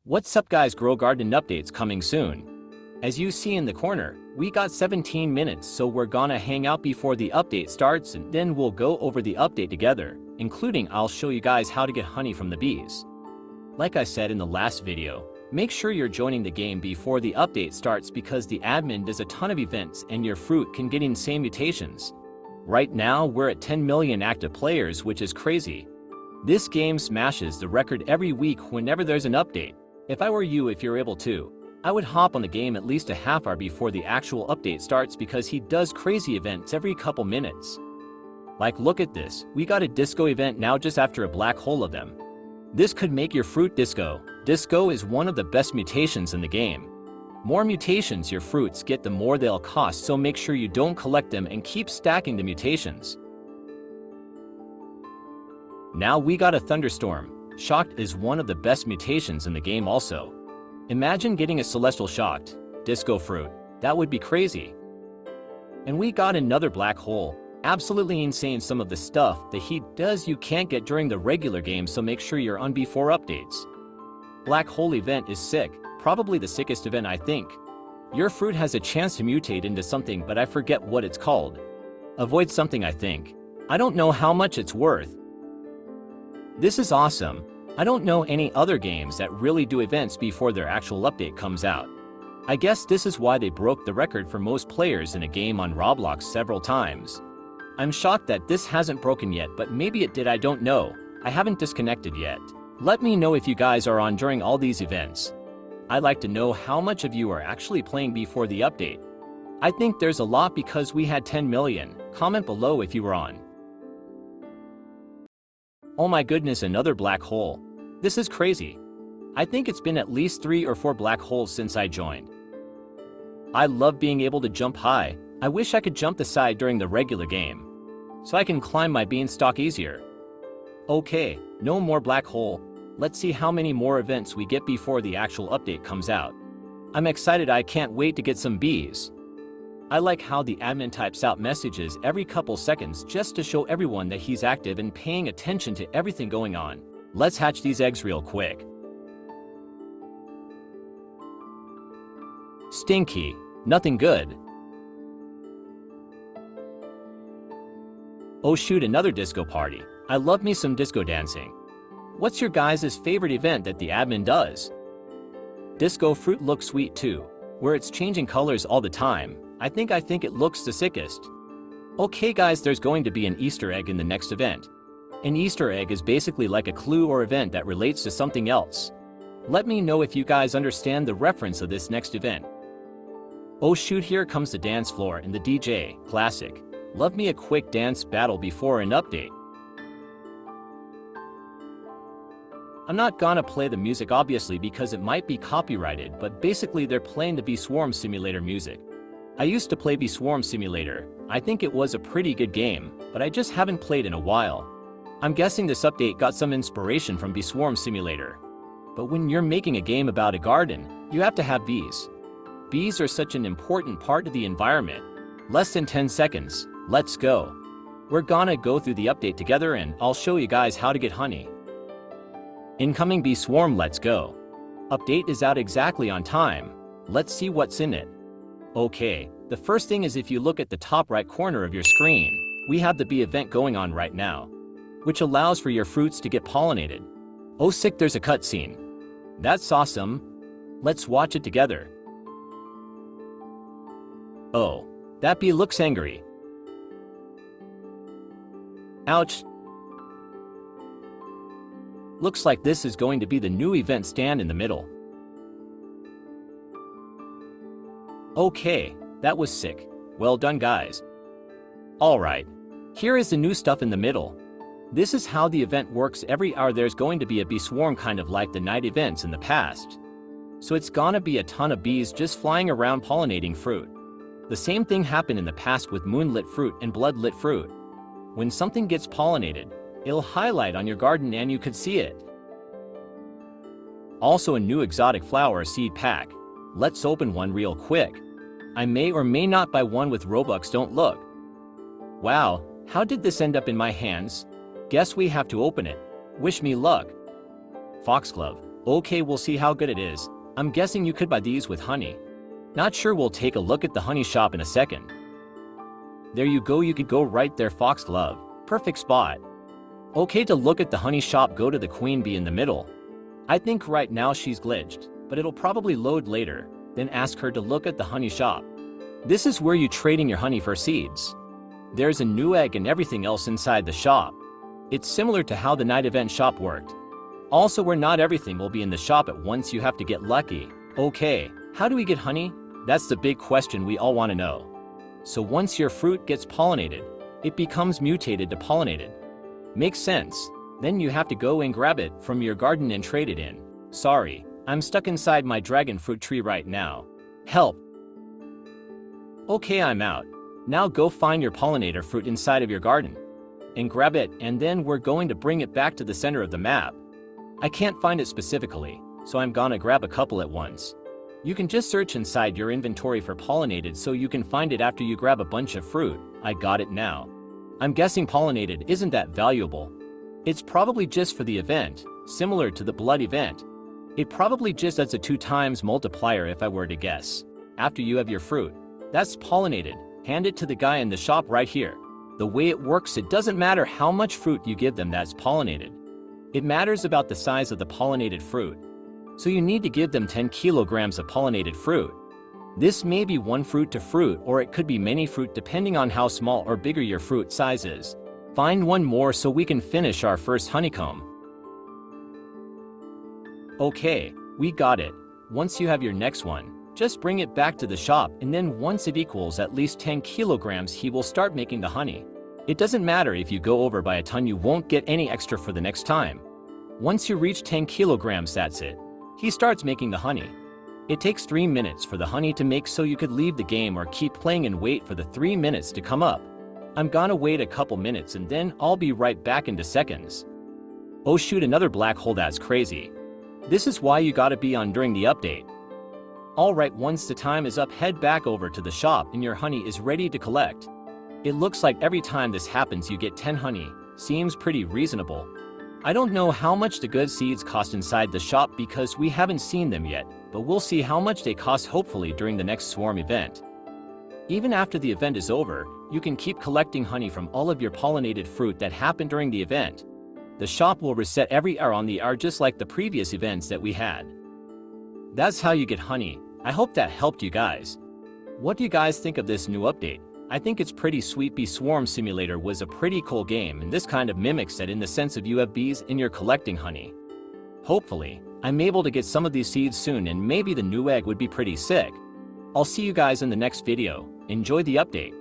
What's up guys, Grow Garden updates coming soon. As you see in the corner, we got 17 minutes, so we're gonna hang out before the update starts and then we'll go over the update together, including I'll show you guys how to get honey from the bees. Like I said in the last video, make sure you're joining the game before the update starts because the admin does a ton of events and your fruit can get insane mutations. Right now we're at 10 million active players, which is crazy. This game smashes the record every week whenever there's an update. If I were you, if you're able to, I would hop on the game at least a half hour before the actual update starts because he does crazy events every couple minutes. Like look at this, we got a disco event now just after a black hole of them. This could make your fruit disco. Disco is one of the best mutations in the game. More mutations your fruits get, the more they'll cost, so make sure you don't collect them and keep stacking the mutations. Now we got a thunderstorm. Shocked is one of the best mutations in the game also. Imagine getting a celestial shocked disco fruit. That would be crazy. And we got another black hole. Absolutely insane. Some of the stuff that he does you can't get during the regular game, so make sure you're on before updates. Black hole event is sick. Probably the sickest event, I think. Your fruit has a chance to mutate into something, but I forget what it's called. Avoid something, I think. I don't know how much it's worth. This is awesome. I don't know any other games that really do events before their actual update comes out. I guess this is why they broke the record for most players in a game on Roblox several times. I'm shocked that this hasn't broken yet, but maybe it did, I don't know. I haven't disconnected yet. Let me know if you guys are on during all these events. I'd like to know how much of you are actually playing before the update. I think there's a lot because we had 10 million. Comment below if you were on. Oh my goodness, another black hole. This is crazy. I think it's been at least 3 or 4 black holes since I joined. I love being able to jump high. I wish I could jump the side during the regular game, so I can climb my beanstalk easier. Okay, no more black hole. Let's see how many more events we get before the actual update comes out. I'm excited, I can't wait to get some bees. I like how the admin types out messages every couple seconds just to show everyone that he's active and paying attention to everything going on. Let's hatch these eggs real quick. Stinky, nothing good. Oh shoot, another disco party. I love me some disco dancing. What's your guys' favorite event that the admin does? Disco fruit looks sweet too, where it's changing colors all the time. I think it looks the sickest. Okay guys, there's going to be an Easter egg in the next event. An Easter egg is basically like a clue or event that relates to something else. Let me know if you guys understand the reference of this next event. Oh shoot, here comes the dance floor and the DJ, classic. Love me a quick dance battle before an update. I'm not gonna play the music obviously because it might be copyrighted, but basically they're playing the Bee Swarm Simulator music. I used to play Bee Swarm Simulator. I think it was a pretty good game, but I just haven't played in a while. I'm guessing this update got some inspiration from Bee Swarm Simulator. But when you're making a game about a garden, you have to have bees. Bees are such an important part of the environment. Less than 10 seconds, let's go. We're gonna go through the update together and I'll show you guys how to get honey. Incoming Bee Swarm, let's go. Update is out exactly on time. Let's see what's in it. Okay, the first thing is if you look at the top right corner of your screen, we have the bee event going on right now, which allows for your fruits to get pollinated. Oh sick, there's a cutscene. That's awesome. Let's watch it together. Oh, that bee looks angry. Ouch. Looks like this is going to be the new event stand in the middle. Okay, that was sick. Well done guys. Alright, here is the new stuff in the middle. This is how the event works. Every hour there's going to be a bee swarm, kind of like the night events in the past. So it's gonna be a ton of bees just flying around pollinating fruit. The same thing happened in the past with moonlit fruit and bloodlit fruit. When something gets pollinated, it'll highlight on your garden and you could see it. Also a new exotic flower seed pack. Let's open one real quick. I may or may not buy one with Robux, don't look. Wow, how did this end up in my hands? Guess we have to open it. Wish me luck. Foxglove. Okay, we'll see how good it is. I'm guessing you could buy these with honey. Not sure, we'll take a look at the honey shop in a second. There you go, you could go right there, foxglove. Perfect spot. Okay, to look at the honey shop, go to the queen bee in the middle. I think right now she's glitched, but it'll probably load later. Then ask her to look at the honey shop. This is where you trading your honey for seeds. There's a new egg and everything else inside the shop. It's similar to how the night event shop worked. Also, where not everything will be in the shop at once, you have to get lucky. Okay, how do we get honey? That's the big question we all want to know. So once your fruit gets pollinated, it becomes mutated to pollinated. Makes sense. Then you have to go and grab it from your garden and trade it in. Sorry, I'm stuck inside my dragon fruit tree right now. Help. Okay, I'm out. Now go find your pollinator fruit inside of your garden and grab it, and then we're going to bring it back to the center of the map. I can't find it specifically, so I'm gonna grab a couple at once. You can just search inside your inventory for pollinated so you can find it after you grab a bunch of fruit. I got it now. I'm guessing pollinated isn't that valuable. It's probably just for the event, similar to the blood event. It probably just adds a 2 times multiplier if I were to guess. After you have your fruit that's pollinated, hand it to the guy in the shop right here. The way it works, it doesn't matter how much fruit you give them that's pollinated. It matters about the size of the pollinated fruit. So you need to give them 10 kilograms of pollinated fruit. This may be one fruit to fruit, or it could be many fruit depending on how small or bigger your fruit size is. Find one more so we can finish our first honeycomb. Okay, we got it. Once you have your next one, just bring it back to the shop, and then once it equals at least 10 kilograms, he will start making the honey. It doesn't matter if you go over by a ton, you won't get any extra for the next time. Once you reach 10 kilograms, that's it. He starts making the honey. It takes 3 minutes for the honey to make, so you could leave the game or keep playing and wait for the 3 minutes to come up. I'm gonna wait a couple minutes and then I'll be right back into seconds. Oh shoot, another black hole, that's crazy. This is why you gotta be on during the update. Alright, once the time is up, head back over to the shop and your honey is ready to collect. It looks like every time this happens you get 10 honey. Seems pretty reasonable. I don't know how much the good seeds cost inside the shop because we haven't seen them yet, but we'll see how much they cost hopefully during the next swarm event. Even after the event is over, you can keep collecting honey from all of your pollinated fruit that happened during the event. The shop will reset every hour on the hour just like the previous events that we had. That's how you get honey. I hope that helped you guys. What do you guys think of this new update? I think it's pretty sweet. Bee Swarm Simulator was a pretty cool game, and this kind of mimics it in the sense of you have bees and you're collecting honey. Hopefully, I'm able to get some of these seeds soon, and maybe the new egg would be pretty sick. I'll see you guys in the next video. Enjoy the update.